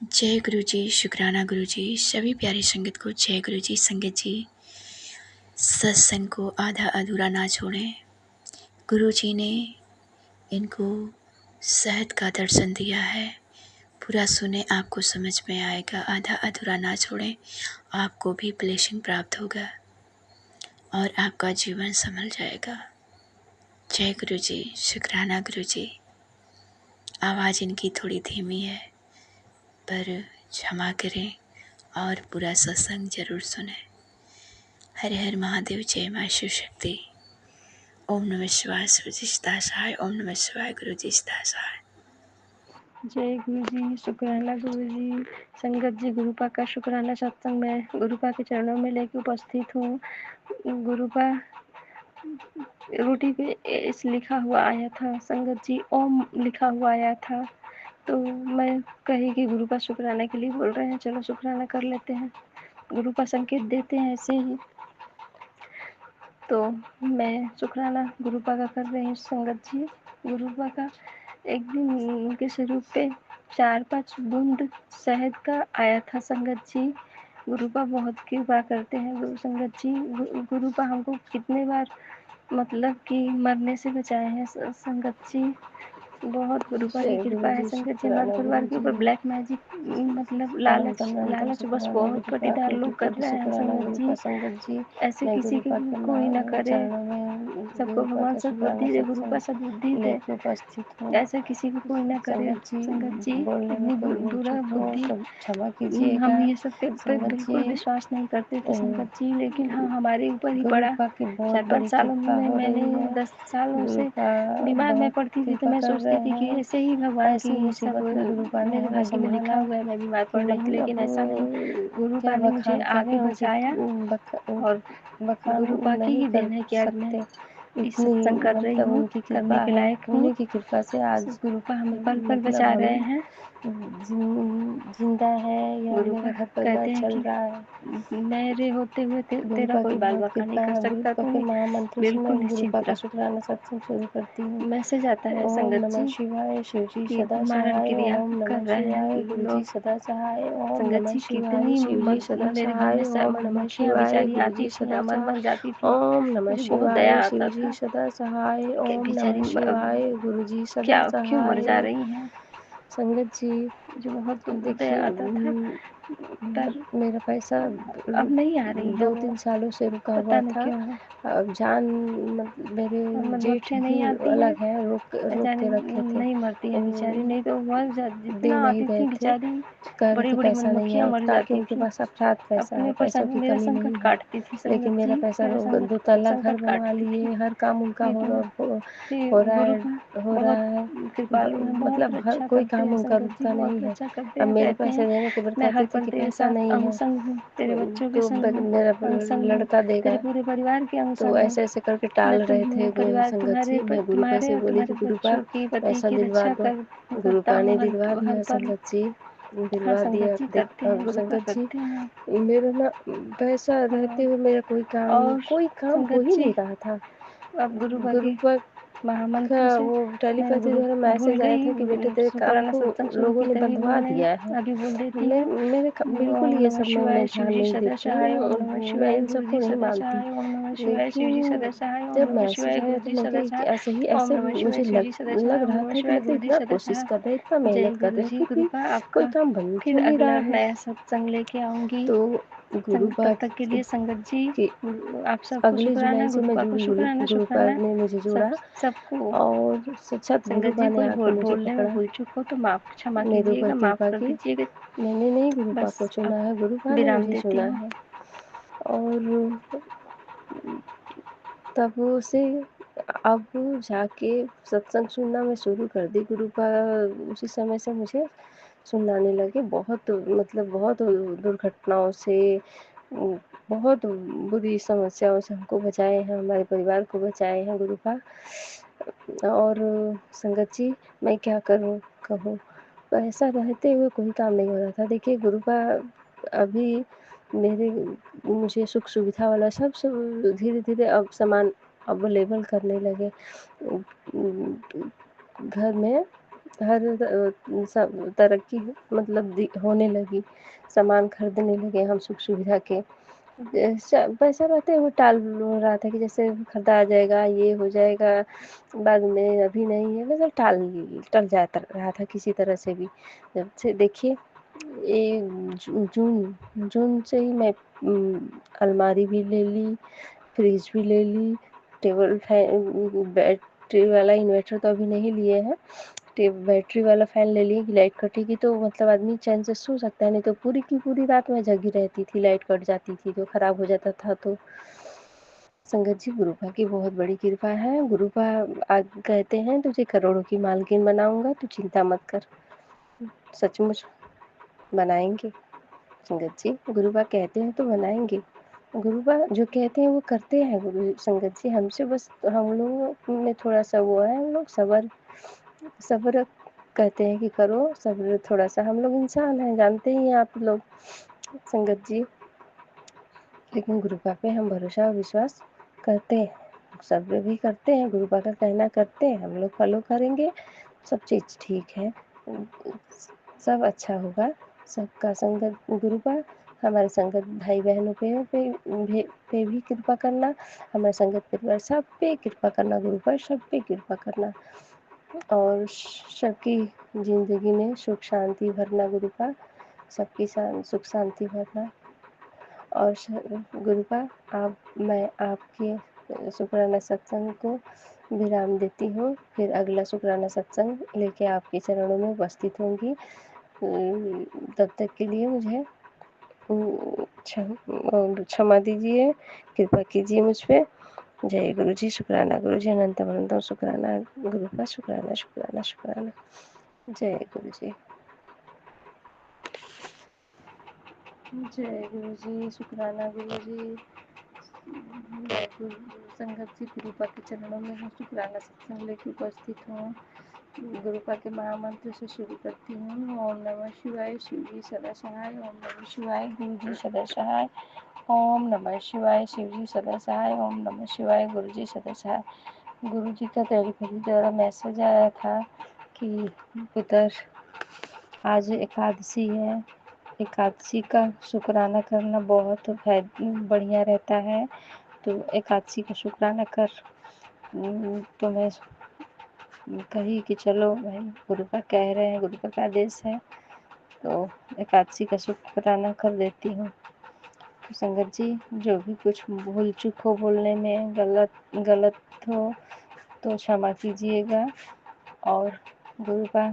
जय गुरु जी, शुक्राना गुरु जी, सभी प्यारी संगत को जय गुरु जी। संगत जी, सत्संग को आधा अधूरा ना छोड़ें। गुरु जी ने इनको शहद का दर्शन दिया है, पूरा सुने आपको समझ में आएगा। आधा अधूरा ना छोड़ें, आपको भी ब्लेसिंग प्राप्त होगा और आपका जीवन संभल जाएगा। जय गुरु जी, शुक्राना गुरु जी। आवाज़ इनकी थोड़ी धीमी है, पर क्षमा करें और पूरा सत्संग जरूर सुने। हर हर महादेव, जय मां शिव शक्ति। ओम नमः शिवाय, गुरु जी सदा सहाय। ओम नमः शिवाय, गुरु जी सदा सहाय। जय गुरु जी, शुक्राना गुरु जी। संगत जी, गुरुपा का शुक्राना सत्संग में गुरुपा के चरणों में लेके उपस्थित हूँ। गुरुपा रोटी पे इस लिखा हुआ आया था, संगत जी ओम लिखा हुआ आया था, तो मैं कही कि गुरुपा शुक्राना के लिए बोल रहे हैं, चलो शुक्राना कर लेते हैं। गुरुपा संकेत देते हैं ऐसे ही, तो मैं शुक्राना गुरुपा का कर रही हूँ। संगत जी, गुरुपा का एक दिन उनके स्वरूप पे 4-5 बूंद शहद का आया था। संगत जी, गुरुपा बहुत कृपा करते हैं। गुरु संगत जी, गुरुपा हमको कितने बार मतलब कि मरने से बचाए हैं। संगत जी, बहुत गुरुपा की जय कृपा गुरु है। जी, संगत जी, हमारे शुक्राना परिवार गुरु के जी। ऊपर ब्लैक मैजिक मतलब अनंतम अनंतम लालच बस शुक्राना बहुत गुरुपा, पटीदार कोटि लोग कर कोटि रहे हैं। शुक्राना संगत गुरुपा। जी, संगत जी, ऐसे मैं किसी के गुरुपा के कोई ना करे। चरणों में सबको गुरुपा भगवान का शुक्राना सद्बुद्धि दे, गुरुपा सद्बुद्धि सत्संग दे। लेके उपस्थित हूँ। ऐसा किसी को कोई ना करे। संगत जी, संगत जी, बोलने में इतनी कोई भूल बुरा चूक हो बुद्धि तो क्षमा कीजिएगा। हम ये सब पे संगत बिल्कुल जी, विश्वास नहीं करते थे। संगत जी, लेकिन हाँ, हमारे ऊपर ही पड़ा। गुरुपा की बहुत 4-5 बड़ी सालों कृपा में हो मैंने रही है। 10 सालों से गुरुपा बीमार मैं बहुत पड़ती थी, तो कृपा मैं कर सोचती रहे थी कि हैं। ऐसे ही भगवान ऐसी की सब मुसीबत में गुरुपा ने मेरे हमें भाग्य में लिखा संभाला हुआ है, मैं बीमार कि पड़ रही थी, मतलब लेकिन ऐसा नहीं। गुरुपा क्या ने मुझे बखान करें आके उनकी। बचाया और बखान गुरुपा की नहीं ही कर देन है कि आज मैं सकते। इस इतनी सत्संग कर रही मतलब हूँ, उनकी करने कृपा के है। लायक हूँ। उन्हीं की कृपा से आज गुरुपा हमें पल पल मतलब बचा रहे हम हैं। जिंदा है या गुरुपा मेरा घर परिवार कहते हैं चल कि रहा है। मेरे होते हुए तेरा गुरुपा कोई की बाल बहुत बाका नहीं कृपा कर है। सकता, गुरुपा तू के महामंत्र से बिल्कुल मैं गुरुपा निश्चिंत का रह। शुक्राना सत्संग शुरू करती हूँ। मैसेज आता है ओम संगत नमः जी शिवाय, शिव जी कि सदा मारण सहाय। क्रिया ओम कर नमः रहे शिवाय, हैं गुरु जी लोग। सदा सहाय। ओम संगत नमः जी, शिवाय, कितनी शिव जी सदा मेरे घर सहाय। में ओम नमः मक्खियाँ शिवाय, बेचारी गुरु आती जी थी, सदा मर सहाय। मर जाती थी। ओम नमः मुझे बहुत दया शिवाय, शिव आता जी था सदा सहाय। कि ओम बेचारी नमः शिवाय, गुरु जी सदा क्या क्यों मर जा सहाय। रही हैं। संगत जी, मुझे बहुत दया देखिए आता था, पर मेरा पैसा अब नहीं आ रही है वो, 2-3 सालों से रुका पता हुआ नहीं था। क्यों है। अब जान मेरे अब जेठ मधुमक्खियाँ नहीं ही आती हैं, अलग हैं, रोक रोक जाने के रखे थे। नहीं मरती हैं बेचारी, वो नहीं तो बहुत दे जितना नहीं आती रहे थी थे। बेचारी, कह रहे बड़ी थे बड़ी पैसा नहीं है, मधुमक्खियाँ मर ताकि जाती उनके थी। पास अर्थात पैसा है, अपने पैसों की मेरा कमी नहीं संकट है। काटती थी लेकिन संगत मेरा जी, पैसा मेरा दो संकट ताला घर संकट बनवा काटती थी। लिए, हर काम उनका लेकिन हो रहा गुरु है का हो बहुत रहा है। कृपालु है, बहुत मतलब हर रक्षा कोई करते काम हैं उनका संगत जी, रुकता नहीं बहुत है। रक्षा करते अब हैं। मेरे कहते पैसे हैं देने के बाद मैं हर कहती थी पल कि तेरे पैसा साथ नहीं अंग है। संग हूँ, तेरे बच्चों के तो संग हूँ, मेरा अंग संग हूँ, लड़का तेरे देगा, पूरे परिवार के अंग तो संग हूँ। ऐसे ऐसे करके मैं टाल रहे थे परिवार संगत जी। मैं गुरुपा से बोली कि तुम्हारे गुरुपा बच्चों की पति पैसा की दिलवा रक्षा दो। करता गुरुपा हूँ ने दिलवा हर दिया पल। संगत जी, हाँ दिलवा संगत दिया। जी, देख करते हैं, गुरुपा संगत जी, करते हैं। मेरा ना पैसा रहते हाँ, हुए मेरा और कोई काम हो संगत ही नहीं जी, रहा था। अब गुरुपा के गुरुपा महामंत्र का से वो मैं टेलीपैथी गुरु द्वारा भूल मैसेज आया था कि बेटे गई, तेरे काम शुक्राना को सत्संग शुरू लोगों की ने तभी बंधवा बोलने दिया है। अभी बोल देती मैं हूँ। बिल्कुल ओम ये नमः सब मैं शिवाय, शिव ध्यान जी नहीं सदा देती सहाय। ओम हूँ। नमः मैं शिवाय, इन गुरु सबको जी नहीं सदा मानती। सहाय। ओम नमः शिवाय, शिव जी लेकिन सदा सहाय। ओम जब नमः मैसेज शिवाय, आया गुरु तो जी मैं सदा कही कि सहाय। ऐसे ही ओम ऐसे नमः शिवाय, मुझे शिव जी सदा सहाय। लग ओम रहा नमः था कि शिवाय, मतलब गुरु जी इतना सदा कोशिश सहाय। कर रहे हैं, इतना जय मेहनत कर गुरु रहे हैं, जी। फिर भी गुरुपा कोई आपका काम बन फिर क्यों नहीं रहा अगला है। नया सत्संग लेके आऊंगी। तो गुरुपा तब तक के लिए संगत जी, की आप सबको अगले जुलाई शुक्राना, से मैं गुरुपा को जुड़ी। शुक्राना, गुरुपा शुक्राना ने मुझे सब जोड़ा सबको। और सच संगत जी, गुरुपा ने कोई आके मुझे बोलने में पकड़ा, भूल चूक हो तो माफ क्षमा मेरे ऊपर कीजिएगा, माफ कृपा कर की। दीजिएगा। मैंने नहीं गुरुपा बस को अब चुना है, गुरुपा ने विराम मुझे देती चुना हूँ। है। और तब से अब जाके सत्संग सुनना मैं शुरू कर दी। गुरुपा उसी समय से मुझे सुनाने लगे। बहुत मतलब बहुत दुर्घटनाओं से, बहुत बुरी समस्याओं से हमको बचाए हैं, हमारे परिवार को बचाए हैं गुरुपा। और संगत जी, मैं क्या करूँ कहूँ। पैसा रहते हुए कोई काम नहीं हो रहा था। देखिए गुरुपा अभी मुझे सुख सुविधा वाला सब धीरे-धीरे अब सामान अवेलेबल करने लगे। घर में सब तरक्की मतलब होने लगी, सामान खरीदने लगे हम सुख सुविधा के। पैसा रहते हुए टाल रहा था कि जैसे खरीदा आ जाएगा, ये हो जाएगा बाद में, अभी नहीं है, मतलब टल जाता रहा था किसी तरह से भी। जब से देखिए ये जून से ही मैं अलमारी भी ले ली, फ्रिज भी ले ली, टेबल फैन, बैटरी वाला इन्वर्टर तो अभी नहीं लिए हैं, बैटरी वाला फैन ले लिए कि लाइट कटेगी तो मतलब आदमी चैन से सो सकता है, नहीं तो पूरी की पूरी रात में जगी रहती थी, लाइट कट जाती थी तो खराब हो जाता था। तो संगत जी गुरुपा की बहुत बड़ी कृपा है। गुरुपा कहते हैं तुझे करोड़ों की मालकिन बनाऊंगा, तू चिंता मत कर। सचमुच बनाएंगे संगत जी, गुरुबा कहते हैं तो बनाएंगे। गुरुबा जो कहते हैं वो करते हैं गुरु संगत जी, हमसे बस हम लोगों में थोड़ा सा वो है, हम लोग सब्र कहते हैं कि करो सब्र, थोड़ा सा हम लोग इंसान हैं, जानते ही हैं आप लोग संगत जी, लेकिन गुरुबा पे हम भरोसा और विश्वास करते हैं, सब्र भी करते हैं, गुरुबा का कहना करते हैं, हम लोग फॉलो करेंगे, सब चीज़ ठीक है, सब अच्छा होगा। सबका संगत गुरुपा, हमारे संगत भाई बहनों पे भी कृपा करना, हमारे संगत परिवार सब पे कृपा करना गुरुपा, सब पे कृपा करना, और सबकी ज़िंदगी में सुख शांति भरना गुरुपा, सबकी सुख शांति भरना। और गुरुपा मैं आपके शुक्राना सत्संग को विराम देती हूँ, फिर अगला शुक्राना सत्संग लेके आपके चरणों में उपस्थित होंगी। तब तक के लिए मुझे क्षमा दीजिए, कृपा कीजिए मुझ पे। जय गुरु जी, शुक्राना गुरु जी, अनंतम अनंतम शुक्राना गुरुपा, शुक्राना शुक्राना शुक्राना। जय गुरु जी, जय गुरु जी, शुक्राना गुरु जी। मैं गुरु संगत जी गुरुपा के चरणों में हूँ, शुक्राना सत्संग लेके उपस्थित हूँ। गुरुपा के महामंत्र से शुरू करती हूँ। ओम नमः शिवाय, शिव जी सदा सहाय। ओम नमः शिवाय, गुरु जी सदा सहाय। ओम नमः शिवाय, शिव जी सदा सहाय। ओम नमः शिवाय, गुरु जी सदा सहाय। गुरु जी का टेलीफोन द्वारा मैसेज आया था कि पुत्र आज एकादशी है, एकादशी का शुक्राना करना बहुत बढ़िया रहता है, तो एकादशी का शुक्राना कर। तो मैं कही कि चलो भाई गुरुपा कह रहे हैं, गुरुपा का आदेश है, तो एकादशी का शुक्राना कर देती हूँ। तो संगत जी जो भी कुछ भूल चूक हो बोलने में, गलत हो तो क्षमा कीजिएगा। और गुरुपा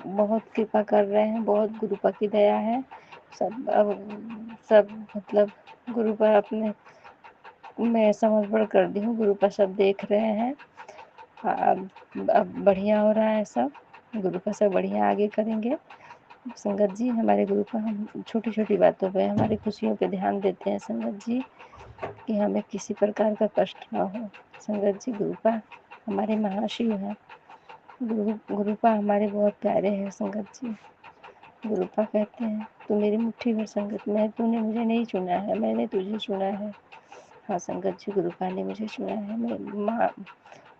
बहुत कृपा कर रहे हैं, बहुत गुरुपा की दया है। सब मतलब गुरुपा अपने, मैं समर्पण कर दी हूँ, गुरुपा सब देख रहे हैं। अब बढ़िया हो रहा है सब, गुरुपा सब बढ़िया आगे करेंगे। संगत जी हमारे गुरुपा हम छोटी छोटी बातों पे, हमारी खुशियों पे ध्यान देते हैं संगत जी, कि हमें किसी प्रकार का कष्ट ना हो। संगत जी गुरुपा हमारे महाशिव हैं, गुरुपा हमारे बहुत प्यारे हैं संगत जी। गुरुपा कहते हैं तू मेरी मुट्ठी भर संगत में है, तूने मुझे नहीं चुना है, मैंने तुझे चुना है। हाँ संगत जी गुरुपा ने मुझे चुना है। मैं माँ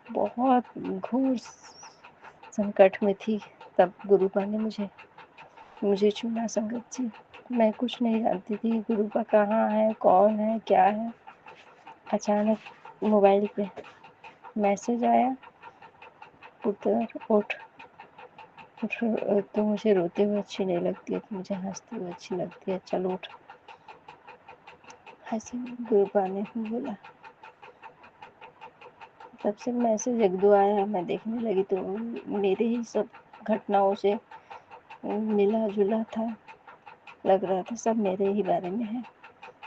बहुत घोर संकट में थी, तब गुरुपा ने मुझे चुना संगत जी। मैं कुछ नहीं जानती थी गुरुपा कहाँ है, कौन है, क्या है। अचानक मोबाइल पे मैसेज आया, पुत्र उठ। तो मुझे रोते हुए अच्छी नहीं लगती है, तो मुझे हंसते हुए अच्छी लगती है, चलो उठ, ऐसे गुरुपा ने बोला। तब से मैसेज एक दो आया, मैं देखने लगी तो मेरे ही सब घटनाओं से मिला जुला था, लग रहा था सब मेरे ही बारे में है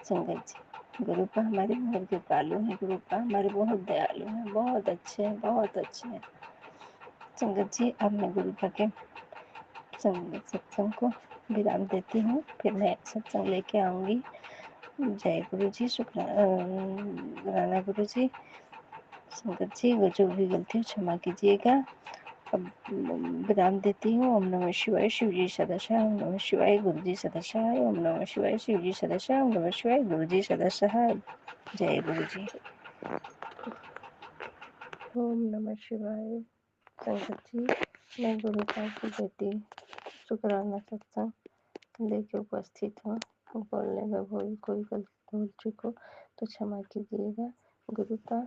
संगत जी। गुरुपा हमारे बहुत कृपालु हैं, गुरुपा हमारे बहुत दयालु हैं, बहुत अच्छे हैं, बहुत अच्छे हैं संगत जी। अब मैं गुरुपा के सत्संग को विराम देती हूँ, फिर मैं सत्संग लेके आऊँगी। जय गुरु जी, शुक्राना गुरु जी। संगत जी जो भी गलती हो क्षमा कीजिएगा। अब विराम देती हूँ। ओम नमः शिवाय, शिव जी सदा सहाय। ओम नमः शिवाय, गुरु जी सदा सहाय। ओम नमः शिवाय, शिव जी सदा सहाय। ओम नमः शिवाय, गुरु जी सदा सहाय। जय गुरु जी। ओम नमः शिवाय। संगत जी, मैं गुरुपा की बेटी शुक्राना सत्संग लेके उपस्थित हूँ। बोलने में कोई गलती भूल चूको तो क्षमा कीजिएगा। गुरुपा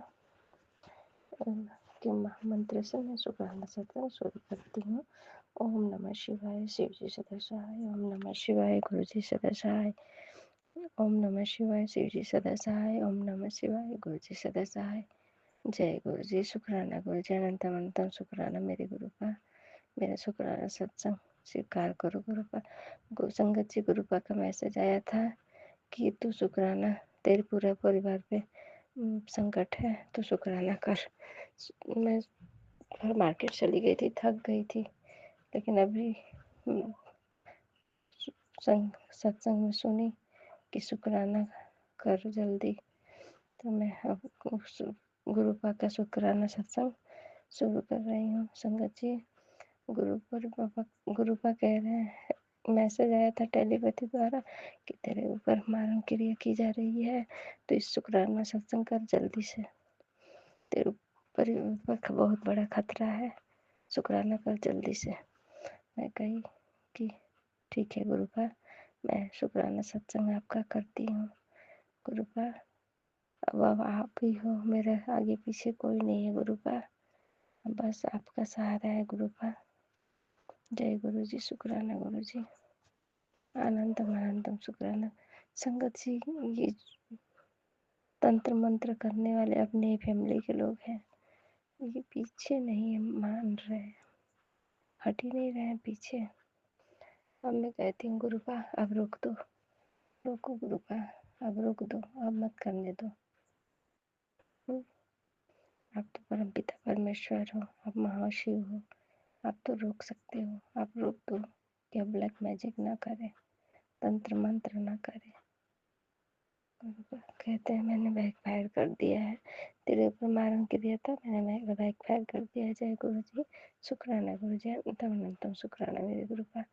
के महामंत्र से मैं शुक्राना सत्संग शुरू करती हूँ। ओम नमः शिवाय, शिव जी सदा सहाय। ओम नमः शिवाय, गुरु जी सदा सहाय। ओम नमः शिवाय, शिव जी सदा सहाय। ओम नमः शिवाय, गुरु जी सदा सहाय। जय गुरु जी। शुक्राना गुरु जी, अनंतम अनंतम शुक्राना मेरे गुरुपा। मेरा शुक्राना सत्संग स्वीकार करो गुरुपा। संगत जी, गुरुपा का मैसेज आया था कि तू शुक्राना, तेरे पूरे परिवार पे संकट है तो शुक्राना कर। मैं मार्केट चली गई थी, थक गई थी, लेकिन अभी सत्संग में सुनी कि शुक्राना कर जल्दी, तो मैं अब गुरुपा का शुक्राना सत्संग शुरू कर रही हूँ। संगत जी, गुरुपा कह रहे हैं, मैसेज आया था टेलीपैथी द्वारा कि तेरे ऊपर मारण क्रिया की जा रही है, तो इस शुक्राना सत्संग कर जल्दी से, तेरे ऊपर बहुत बड़ा खतरा है, शुक्राना कर जल्दी से। मैं कही कि ठीक है गुरुपा, मैं शुक्राना सत्संग आपका करती हूँ। गुरुपा, अब आप ही हो, मेरे आगे पीछे कोई नहीं है गुरुपा, बस आपका सहारा है गुरुपा। जय गुरु जी। शुक्राना गुरु जी, अनंतम अनंतम शुक्राना। संगत जी, ये तंत्र मंत्र करने वाले अपने फैमिली के लोग हैं, ये पीछे नहीं मान रहे, हट ही नहीं रहे पीछे। अब मैं कहती हूँ गुरुपा, अब रोक दो, रोको गुरुपा, अब रोक दो, अब मत करने दो। आप तो परम पिता परमेश्वर हो, आप महाशिव हो, आप तो रोक सकते हो, आप रोक दो कि अब ब्लैक मैजिक ना करे, तंत्र मंत्र ना करे। कहते हैं मैंने बैक फायर कर दिया है, तेरे ऊपर मारण क्रिया था, मैंने बैक फायर कर दिया है। जय गुरु जी। शुक्राना गुरु जी, अनंतम शुक्राना मेरे गुरुपा।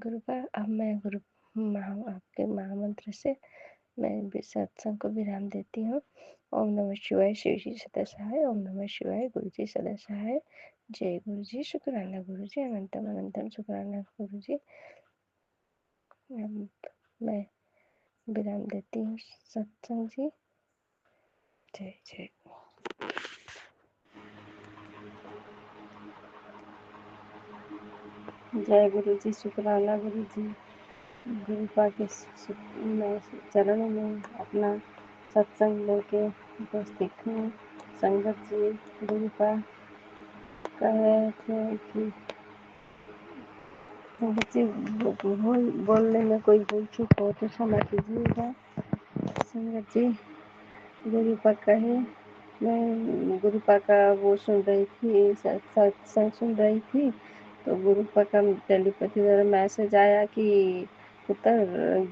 गुरुपा, अब मैं आपके महामंत्र से मैं सत्संग को विराम देती हूँ। ओम नमः शिवाय, शिव जी सदा सहाय। ओम नमः शिवाय, गुरु जी सदा सहाय। जय गुरु जी। शुक्राना गुरु जी, अनंतम अनंतम शुक्राना गुरु जी। मैं विराम देती हूँ सत्संग जी। जय जय। जय गुरु जी। शुक्राना गुरु जी। गुरुपा के मैं चरणों में अपना सत्संग लेके उपस्थित हूँ। संगत जी, गुरुपा कह रहे थे कि संगत जी बोलने में कोई भूल चूक हो तो क्षमा कीजिएगा। संगत जी, गुरुपा कहे, मैं गुरुपा का वो सुन रही थी, सत्संग सुन रही थी, तो गुरुपा का टेलीपैथी द्वारा मैसेज आया कि पुत्र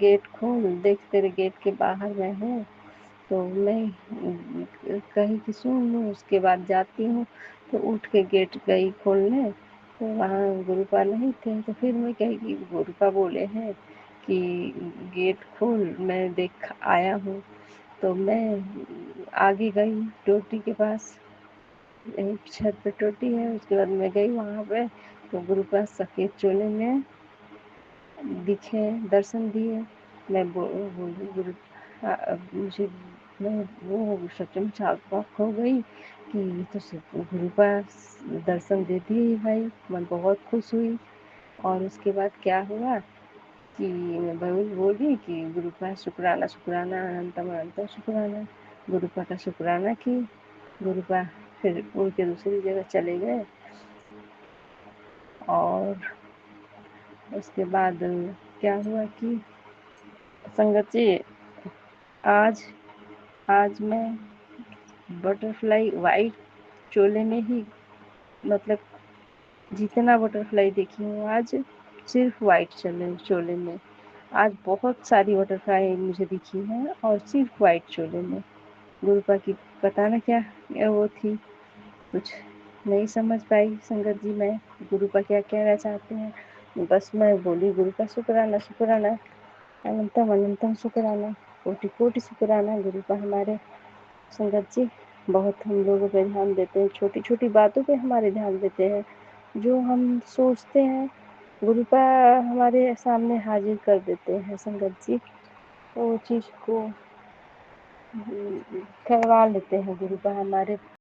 गेट खोल, देख तेरे गेट के बाहर मैं हूँ। तो मैं कही कि सुन लूँ, उसके बाद जाती हूँ, तो उठ के गेट गई खोलने, तो वहाँ गुरुपा नहीं थे। तो फिर मैं कही कि गुरुपा बोले हैं कि गेट खोल, मैं देख आया हूँ। तो मैं आगे गई टोटी के पास, छत पे टोटी है, उसके बाद मैं गई वहाँ पे, तो गुरुपा सफ़ेद चोले में दिखे, दर्शन दिए। मैं बोली गुरु, मुझे मैं वो सच में चाक हो गई कि ये तो गुरुपा दर्शन दे दिए भाई, मैं बहुत खुश हुई। और उसके बाद क्या हुआ कि मैं बोली कि गुरुपा शुक्राना शुक्राना, अनंतम अनंतम शुक्राना। गुरुपा का शुक्राना की, गुरुपा फिर उड़ के दूसरी जगह चले गए। और उसके बाद क्या हुआ कि संगत जी, आज मैं बटरफ्लाई वाइट चोले में ही, मतलब जितना बटरफ्लाई देखी हूँ आज सिर्फ वाइट चोले में। आज बहुत सारी बटरफ्लाई मुझे दिखी हैं और सिर्फ वाइट चोले में। गुरुपा की पता न क्या वो थी, कुछ नहीं समझ पाई संगत जी मैं गुरुपा क्या कहना चाहते हैं। बस मैं बोली गुरुपा शुक्राना शुक्राना, अनंतम अनंतम शुक्राना, कोटि कोटि शुक्राना गुरुपा हमारे। संगत जी, बहुत हम लोगों पे ध्यान देते हैं, छोटी-छोटी बातों पे हमारे ध्यान देते हैं। जो हम सोचते हैं गुरुपा हमारे सामने हाजिर कर देते हैं संगत जी। वो चीज़ को करवा लेते हैं गुरुपा हमारे